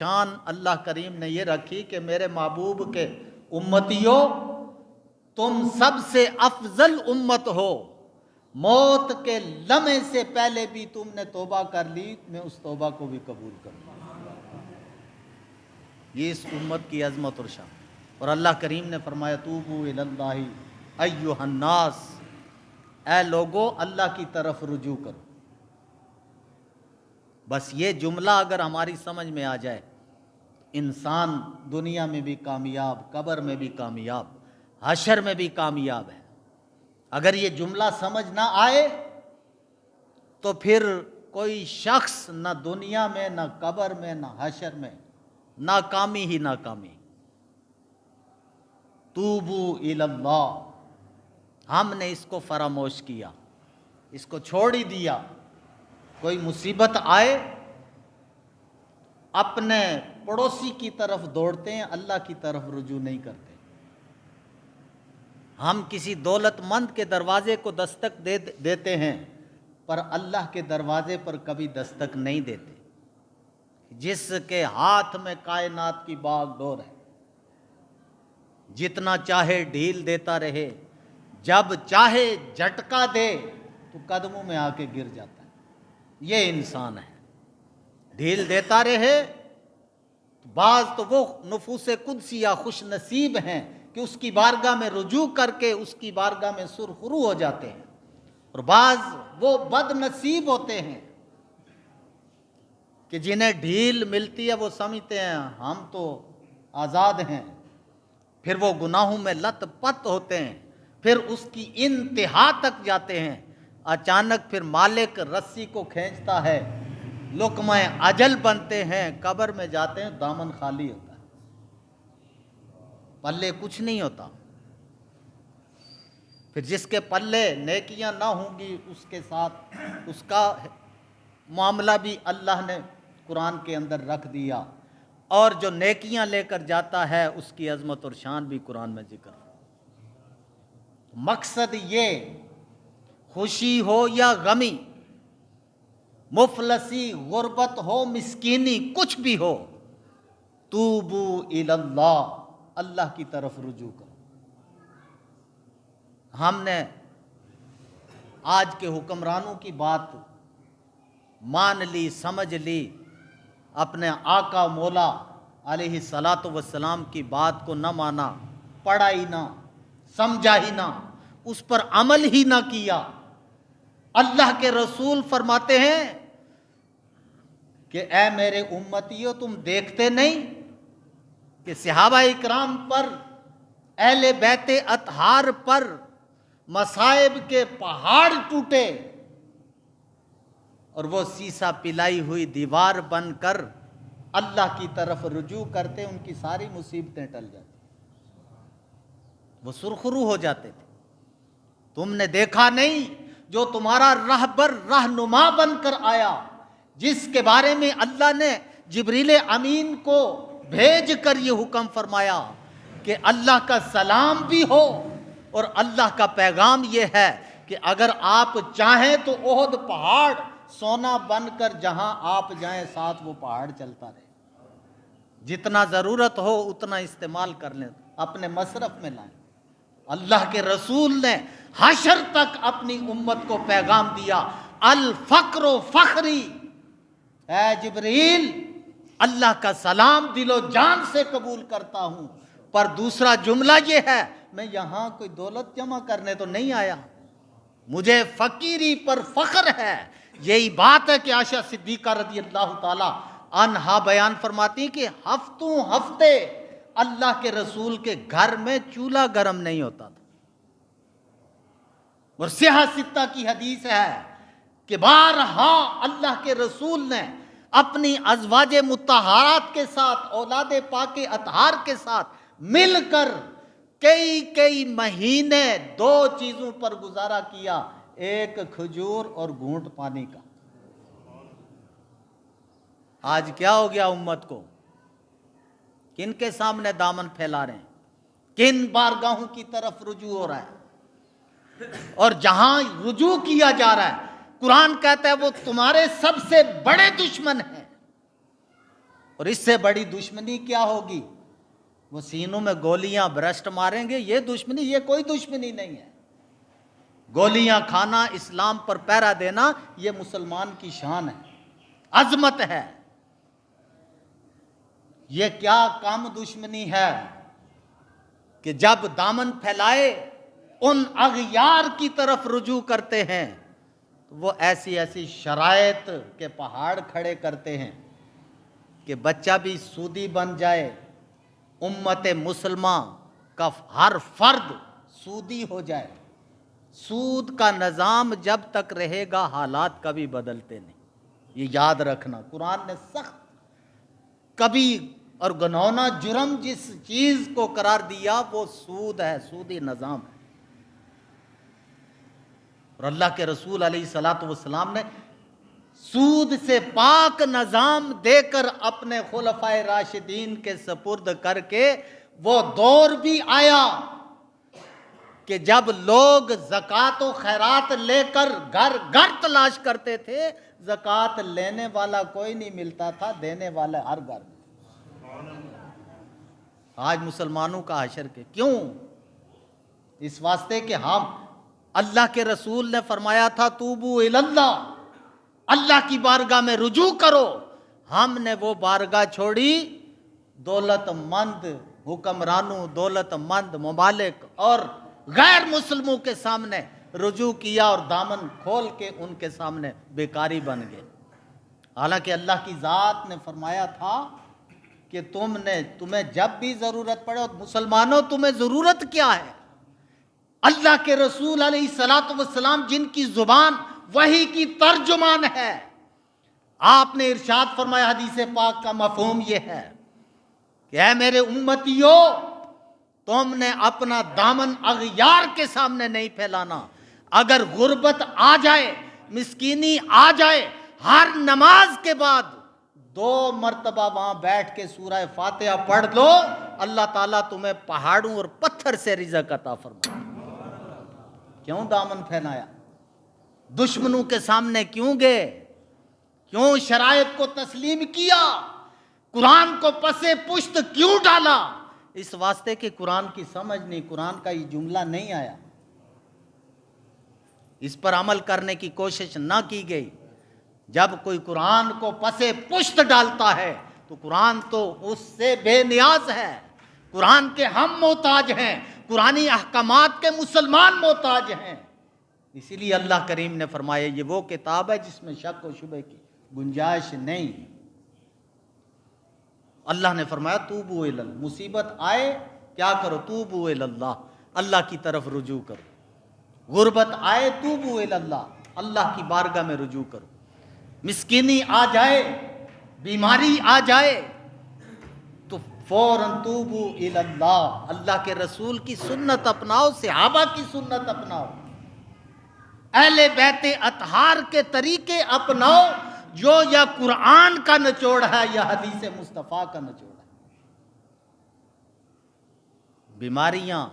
شان اللہ کریم نے یہ رکھی کہ میرے محبوب کے امتیوں تم سب سے افضل امت ہو، موت کے لمحے سے پہلے بھی تم نے توبہ کر لی، میں اس توبہ کو بھی قبول کروں۔ یہ اس امت کی عظمت اور شان۔ اور اللہ کریم نے فرمایا توبوا الی اللہ ایھا الناس، اے لوگو اللہ کی طرف رجوع کرو۔ بس یہ جملہ اگر ہماری سمجھ میں آ جائے، انسان دنیا میں بھی کامیاب، قبر میں بھی کامیاب، حشر میں بھی کامیاب ہے۔ اگر یہ جملہ سمجھ نہ آئے تو پھر کوئی شخص نہ دنیا میں، نہ قبر میں، نہ حشر میں، ناکامی ہی ناکامی۔ توبوا الی اللہ، ہم نے اس کو فراموش کیا، اس کو چھوڑ ہی دیا۔ کوئی مصیبت آئے اپنے پڑوسی کی طرف دوڑتے ہیں، اللہ کی طرف رجوع نہیں کرتے۔ ہم کسی دولت مند کے دروازے کو دستک دیتے ہیں، پر اللہ کے دروازے پر کبھی دستک نہیں دیتے، جس کے ہاتھ میں کائنات کی باغ ڈور ہے، جتنا چاہے ڈھیل دیتا رہے، جب چاہے جھٹکا دے تو قدموں میں آ کے گر جاتا ہے۔ یہ انسان ہے، ڈھیل دیتا رہے۔ بعض تو وہ نفوس قدسیہ خوش نصیب ہیں کہ اس کی بارگاہ میں رجوع کر کے اس کی بارگاہ میں سرخرو ہو جاتے ہیں، اور بعض وہ بد نصیب ہوتے ہیں کہ جنہیں ڈھیل ملتی ہے وہ سمجھتے ہیں ہم تو آزاد ہیں، پھر وہ گناہوں میں لت پت ہوتے ہیں، پھر اس کی انتہا تک جاتے ہیں۔ اچانک پھر مالک رسی کو کھینچتا ہے، لقمہ اجل بنتے ہیں، قبر میں جاتے ہیں، دامن خالی ہوتا ہے، پلے کچھ نہیں ہوتا۔ پھر جس کے پلے نیکیاں نہ ہوں گی اس کے ساتھ اس کا معاملہ بھی اللہ نے قرآن کے اندر رکھ دیا، اور جو نیکیاں لے کر جاتا ہے اس کی عظمت اور شان بھی قرآن میں ذکر۔ مقصد یہ، خوشی ہو یا غمی، مفلسی، غربت ہو، مسکینی، کچھ بھی ہو، توبوا الی اللہ، اللہ کی طرف رجوع کرو۔ ہم نے آج کے حکمرانوں کی بات مان لی، سمجھ لی، اپنے آقا مولا علیہ الصلاۃ والسلام کی بات کو نہ مانا، پڑھا ہی نہ، سمجھا ہی نہ، اس پر عمل ہی نہ کیا۔ اللہ کے رسول فرماتے ہیں کہ اے میرے امتیوں، تم دیکھتے نہیں کہ صحابہ اکرام پر، اہل بیت اطہار پر مصائب کے پہاڑ ٹوٹے، اور وہ سیسا پلائی ہوئی دیوار بن کر اللہ کی طرف رجوع کرتے، ان کی ساری مصیبتیں ٹل جاتی، وہ سرخرو ہو جاتے تھے۔ تم نے دیکھا نہیں جو تمہارا رہبر، رہنما بن کر آیا، جس کے بارے میں اللہ نے جبریل امین کو بھیج کر یہ حکم فرمایا کہ اللہ کا سلام بھی ہو، اور اللہ کا پیغام یہ ہے کہ اگر آپ چاہیں تو احد پہاڑ سونا بن کر جہاں آپ جائیں ساتھ وہ پہاڑ چلتا رہے، جتنا ضرورت ہو اتنا استعمال کر لیں، اپنے مصرف میں لائیں۔ اللہ کے رسول نے حشر تک اپنی امت کو پیغام دیا، الفقر فخری، اے جبریل اللہ کا سلام دل و جان سے قبول کرتا ہوں، پر دوسرا جملہ یہ ہے میں یہاں کوئی دولت جمع کرنے تو نہیں آیا، مجھے فقیری پر فخر ہے۔ یہی بات ہے کہ عائشہ صدیقہ رضی اللہ تعالی عنہا بیان فرماتی کہ ہفتوں ہفتے اللہ کے رسول کے گھر میں چولہا گرم نہیں ہوتا تھا، اور صحیح ستہ کی حدیث ہے کہ بارہا اللہ کے رسول نے اپنی ازواج مطہرات کے ساتھ، اولاد پاک اطہار کے ساتھ مل کر کئی مہینے دو چیزوں پر گزارا کیا، ایک کھجور اور گھونٹ پانی کا۔ آج کیا ہو گیا امت کو؟ کن کے سامنے دامن پھیلا رہے ہیں؟ کن بارگاہوں کی طرف رجوع ہو رہا ہے؟ اور جہاں رجوع کیا جا رہا ہے، قرآن کہتا ہے وہ تمہارے سب سے بڑے دشمن ہیں۔ اور اس سے بڑی دشمنی کیا ہوگی؟ وہ سینوں میں گولیاں برسٹ ماریں گے، یہ دشمنی، یہ کوئی دشمنی نہیں ہے۔ گولیاں کھانا، اسلام پر پہرا دینا، یہ مسلمان کی شان ہے، عظمت ہے۔ یہ کیا کم دشمنی ہے کہ جب دامن پھیلائے ان اغیار کی طرف رجوع کرتے ہیں تو وہ ایسی ایسی شرائط کے پہاڑ کھڑے کرتے ہیں کہ بچہ بھی سودی بن جائے، امت مسلمہ کا ہر فرد سودی ہو جائے۔ سود کا نظام جب تک رہے گا حالات کبھی بدلتے نہیں، یہ یاد رکھنا۔ قرآن نے سخت کبھی اور گنونا جرم جس چیز کو قرار دیا وہ سود ہے، سودی نظام ہے۔ اور اللہ کے رسول علیہ الصلوۃ والسلام نے سود سے پاک نظام دے کر اپنے خلفائے راشدین کے سپرد کر کے وہ دور بھی آیا کہ جب لوگ زکوٰۃ و خیرات لے کر گھر گھر تلاش کرتے تھے، زکوٰۃ لینے والا کوئی نہیں ملتا تھا، دینے والا ہر گھر میں۔ آج مسلمانوں کا حشر کے کیوں؟ اس واسطے کہ ہم، اللہ کے رسول نے فرمایا تھا توبو اللہ، اللہ کی بارگاہ میں رجوع کرو، ہم نے وہ بارگاہ چھوڑی، دولت مند حکمرانوں، دولت مند ممالک اور غیر مسلموں کے سامنے رجوع کیا اور دامن کھول کے ان کے سامنے بیکاری بن گئے۔ حالانکہ اللہ کی ذات نے فرمایا تھا کہ تمہیں جب بھی ضرورت پڑے، اور مسلمانوں تمہیں ضرورت کیا ہے؟ اللہ کے رسول علیہ الصلوۃ والسلام جن کی زبان وحی کی ترجمان ہے، آپ نے ارشاد فرمایا، حدیث پاک کا مفہوم یہ ہے کہ اے میرے امتیو، تم نے اپنا دامن اغیار کے سامنے نہیں پھیلانا۔ اگر غربت آ جائے، مسکینی آ جائے، ہر نماز کے بعد 2 مرتبہ وہاں بیٹھ کے سورہ فاتحہ پڑھ لو، اللہ تعالیٰ تمہیں پہاڑوں اور پتھر سے رزق عطا فرمائے۔ کیوں دامن پھیلایا؟ دشمنوں کے سامنے کیوں گئے؟ کیوں شرائط کو تسلیم کیا؟ قرآن کو پسے پشت کیوں ڈالا؟ اس واسطے کہ قرآن کی سمجھ نہیں، قرآن کا یہ جملہ نہیں آیا، اس پر عمل کرنے کی کوشش نہ کی گئی۔ جب کوئی قرآن کو پسے پشت ڈالتا ہے تو قرآن تو اس سے بے نیاز ہے، قرآن کے ہم محتاج ہیں، قرآنی احکامات کے مسلمان محتاج ہیں۔ اسی لیے اللہ کریم نے فرمایا یہ وہ کتاب ہے جس میں شک و شبہ کی گنجائش نہیں۔ اللہ نے فرمایا توبو اللہ، مصیبت آئے کیا کرو؟ توبو اللہ، اللہ کی طرف رجوع کرو۔ غربت آئے توبو اللہ، اللہ کی بارگاہ میں رجوع کرو۔ مسکینی آ جائے، بیماری آ جائے تو فوراً توبو اللہ، اللہ کے رسول کی سنت اپناؤ، صحابہ کی سنت اپناؤ، اہل بیت اطہار کے طریقے اپناؤ، جو یا قرآن کا نچوڑ ہے یا حدیث مصطفیٰ کا نچوڑ ہے۔ بیماریاں،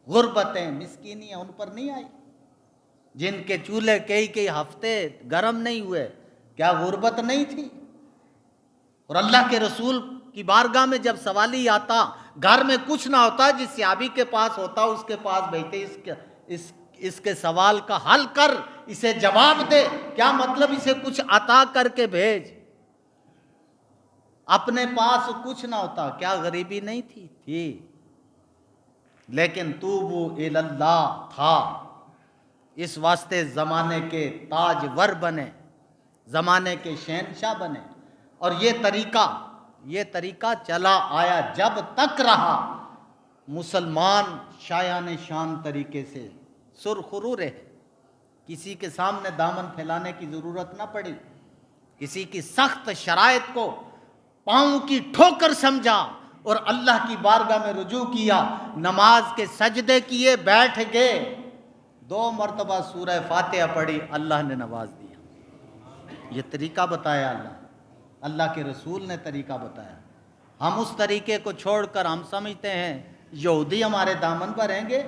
غربتیں، مسکینیاں ان پر نہیں آئی؟ جن کے چولہے کئی ہفتے گرم نہیں ہوئے، کیا غربت نہیں تھی؟ اور اللہ کے رسول کی بارگاہ میں جب سوالی آتا، گھر میں کچھ نہ ہوتا، جس صحابی کے پاس ہوتا اس کے پاس بھیجتے، اس کے سوال کا حل کر، اسے جواب دے، کیا مطلب اسے کچھ عطا کر کے بھیج۔ اپنے پاس کچھ نہ ہوتا، کیا غریبی نہیں تھی؟ لیکن توبو اللہ تھا۔ اس واسطے زمانے کے تاجور بنے، زمانے کے شہنشاہ بنے، اور یہ طریقہ چلا آیا جب تک رہا۔ مسلمان شایان شان طریقے سے سرخرو رہے، کسی کے سامنے دامن پھیلانے کی ضرورت نہ پڑی، کسی کی سخت شرائط کو پاؤں کی ٹھوکر سمجھا اور اللہ کی بارگاہ میں رجوع کیا، نماز کے سجدے کیے، بیٹھ گئے، 2 مرتبہ سورہ فاتحہ پڑھی، اللہ نے نواز دیا۔ یہ طریقہ بتایا اللہ کے رسول نے طریقہ بتایا۔ ہم اس طریقے کو چھوڑ کر ہم سمجھتے ہیں یہودی ہمارے دامن بھریں گے،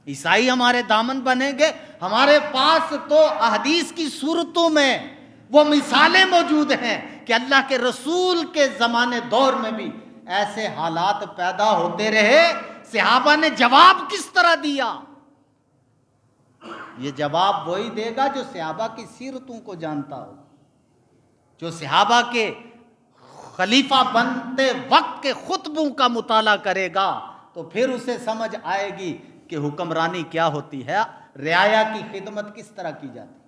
عیسائی ہمارے دامن بنیں گے۔ ہمارے پاس تو احادیث کی صورتوں میں وہ مثالیں موجود ہیں کہ اللہ کے رسول کے زمانے دور میں بھی ایسے حالات پیدا ہوتے رہے، صحابہ نے جواب کس طرح دیا؟ یہ جواب وہی دے گا جو صحابہ کی سیرتوں کو جانتا ہو، جو صحابہ کے خلیفہ بنتے وقت کے خطبوں کا مطالعہ کرے گا تو پھر اسے سمجھ آئے گی کہ حکمرانی کیا ہوتی ہے، رعایا کی خدمت کس طرح کی جاتی ہے۔